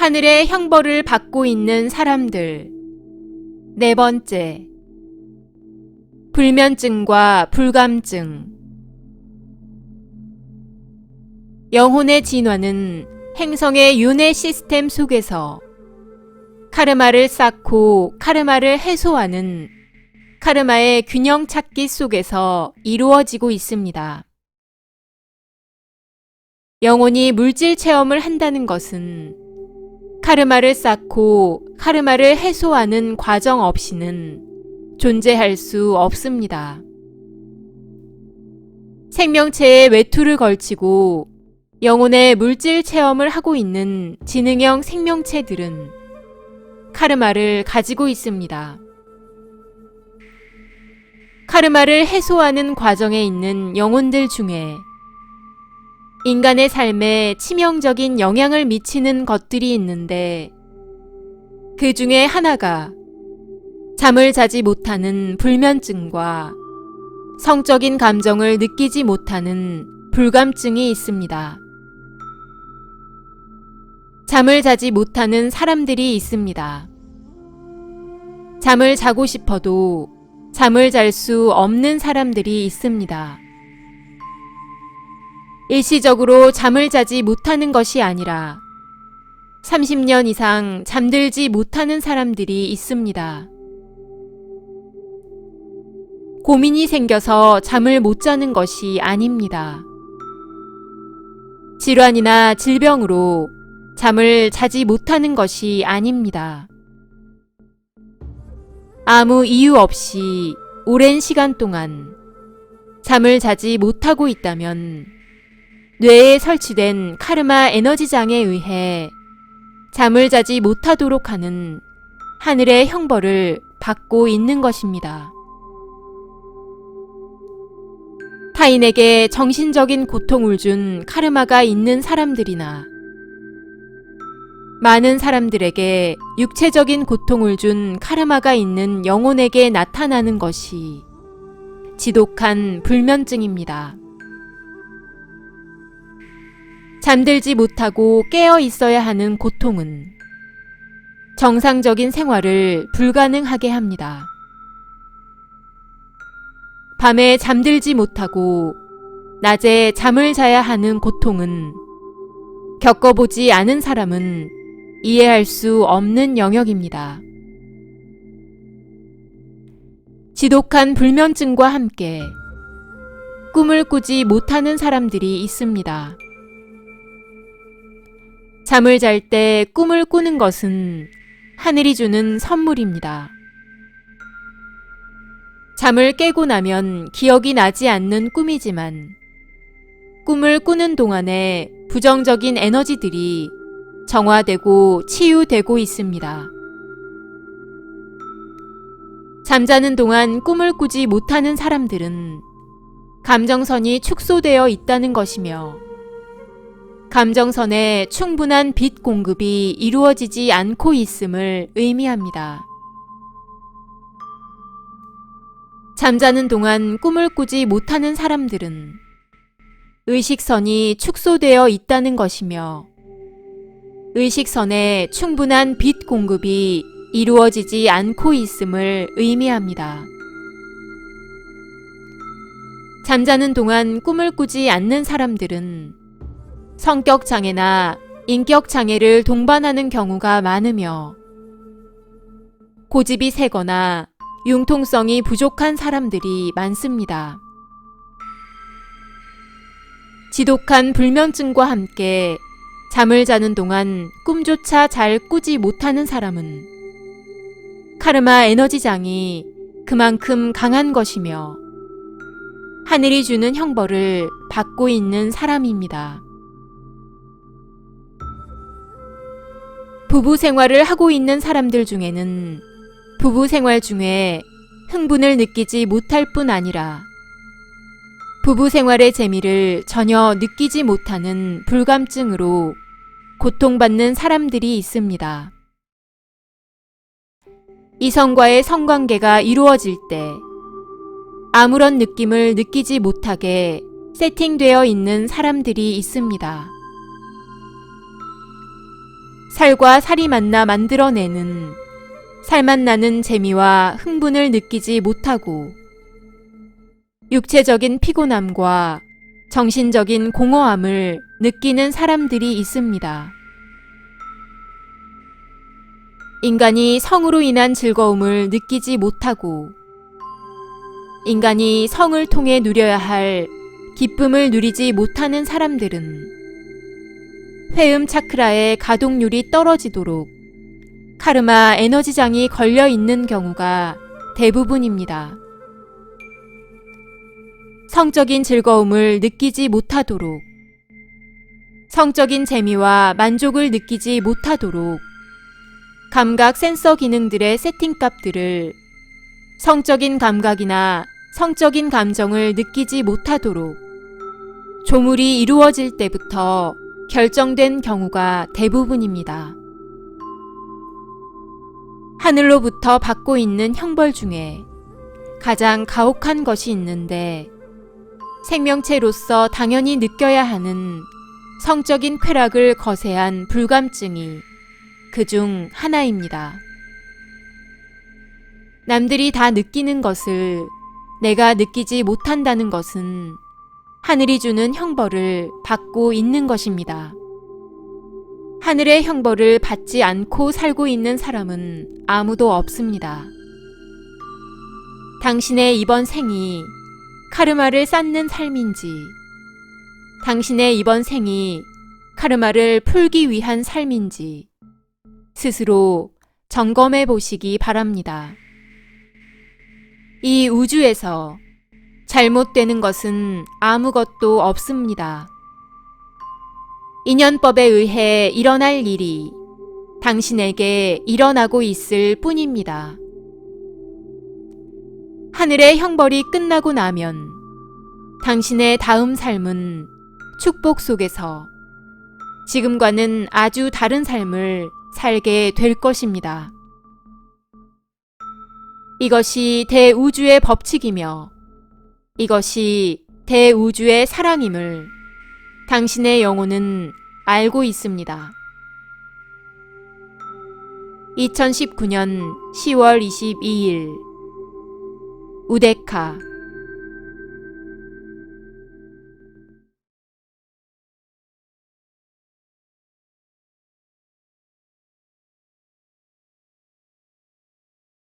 하늘의 형벌을 받고 있는 사람들. 네 번째, 불면증과 불감증. 영혼의 진화는 행성의 윤회 시스템 속에서 카르마를 쌓고 카르마를 해소하는 카르마의 균형 찾기 속에서 이루어지고 있습니다. 영혼이 물질 체험을 한다는 것은 카르마를 쌓고 카르마를 해소하는 과정 없이는 존재할 수 없습니다. 생명체의 외투를 걸치고 영혼의 물질 체험을 하고 있는 지능형 생명체들은 카르마를 가지고 있습니다. 카르마를 해소하는 과정에 있는 영혼들 중에 인간의 삶에 치명적인 영향을 미치는 것들이 있는데, 그 중에 하나가 잠을 자지 못하는 불면증과 성적인 감정을 느끼지 못하는 불감증이 있습니다. 잠을 자지 못하는 사람들이 있습니다. 잠을 자고 싶어도 잠을 잘 수 없는 사람들이 있습니다. 일시적으로 잠을 자지 못하는 것이 아니라 30년 이상 잠들지 못하는 사람들이 있습니다. 고민이 생겨서 잠을 못 자는 것이 아닙니다. 질환이나 질병으로 잠을 자지 못하는 것이 아닙니다. 아무 이유 없이 오랜 시간 동안 잠을 자지 못하고 있다면 뇌에 설치된 카르마 에너지장에 의해 잠을 자지 못하도록 하는 하늘의 형벌을 받고 있는 것입니다. 타인에게 정신적인 고통을 준 카르마가 있는 사람들이나 많은 사람들에게 육체적인 고통을 준 카르마가 있는 영혼에게 나타나는 것이 지독한 불면증입니다. 잠들지 못하고 깨어 있어야 하는 고통은 정상적인 생활을 불가능하게 합니다. 밤에 잠들지 못하고 낮에 잠을 자야 하는 고통은 겪어보지 않은 사람은 이해할 수 없는 영역입니다. 지독한 불면증과 함께 꿈을 꾸지 못하는 사람들이 있습니다. 잠을 잘 때 꿈을 꾸는 것은 하늘이 주는 선물입니다. 잠을 깨고 나면 기억이 나지 않는 꿈이지만 꿈을 꾸는 동안에 부정적인 에너지들이 정화되고 치유되고 있습니다. 잠자는 동안 꿈을 꾸지 못하는 사람들은 감정선이 축소되어 있다는 것이며, 감정선에 충분한 빛 공급이 이루어지지 않고 있음을 의미합니다. 잠자는 동안 꿈을 꾸지 못하는 사람들은 의식선이 축소되어 있다는 것이며, 의식선에 충분한 빛 공급이 이루어지지 않고 있음을 의미합니다. 잠자는 동안 꿈을 꾸지 않는 사람들은 성격장애나 인격장애를 동반하는 경우가 많으며, 고집이 세거나 융통성이 부족한 사람들이 많습니다. 지독한 불면증과 함께 잠을 자는 동안 꿈조차 잘 꾸지 못하는 사람은 카르마 에너지장이 그만큼 강한 것이며 하늘이 주는 형벌을 받고 있는 사람입니다. 부부 생활을 하고 있는 사람들 중에는 부부 생활 중에 흥분을 느끼지 못할 뿐 아니라 부부 생활의 재미를 전혀 느끼지 못하는 불감증으로 고통받는 사람들이 있습니다. 이성과의 성관계가 이루어질 때 아무런 느낌을 느끼지 못하게 세팅되어 있는 사람들이 있습니다. 살과 살이 만나 만들어내는 살맛 나는 재미와 흥분을 느끼지 못하고 육체적인 피곤함과 정신적인 공허함을 느끼는 사람들이 있습니다. 인간이 성으로 인한 즐거움을 느끼지 못하고 인간이 성을 통해 누려야 할 기쁨을 누리지 못하는 사람들은 회음 차크라의 가동률이 떨어지도록 카르마 에너지장이 걸려 있는 경우가 대부분입니다. 성적인 즐거움을 느끼지 못하도록, 성적인 재미와 만족을 느끼지 못하도록 감각 센서 기능들의 세팅값들을 성적인 감각이나 성적인 감정을 느끼지 못하도록 조물이 이루어질 때부터 결정된 경우가 대부분입니다. 하늘로부터 받고 있는 형벌 중에 가장 가혹한 것이 있는데 생명체로서 당연히 느껴야 하는 성적인 쾌락을 거세한 불감증이 그중 하나입니다. 남들이 다 느끼는 것을 내가 느끼지 못한다는 것은 하늘이 주는 형벌을 받고 있는 것입니다. 하늘의 형벌을 받지 않고 살고 있는 사람은 아무도 없습니다. 당신의 이번 생이 카르마를 쌓는 삶인지, 당신의 이번 생이 카르마를 풀기 위한 삶인지 스스로 점검해 보시기 바랍니다. 이 우주에서 잘못되는 것은 아무것도 없습니다. 인연법에 의해 일어날 일이 당신에게 일어나고 있을 뿐입니다. 하늘의 형벌이 끝나고 나면 당신의 다음 삶은 축복 속에서 지금과는 아주 다른 삶을 살게 될 것입니다. 이것이 대우주의 법칙이며 이것이 대우주의 사랑임을 당신의 영혼은 알고 있습니다. 2019년 10월 22일 우데카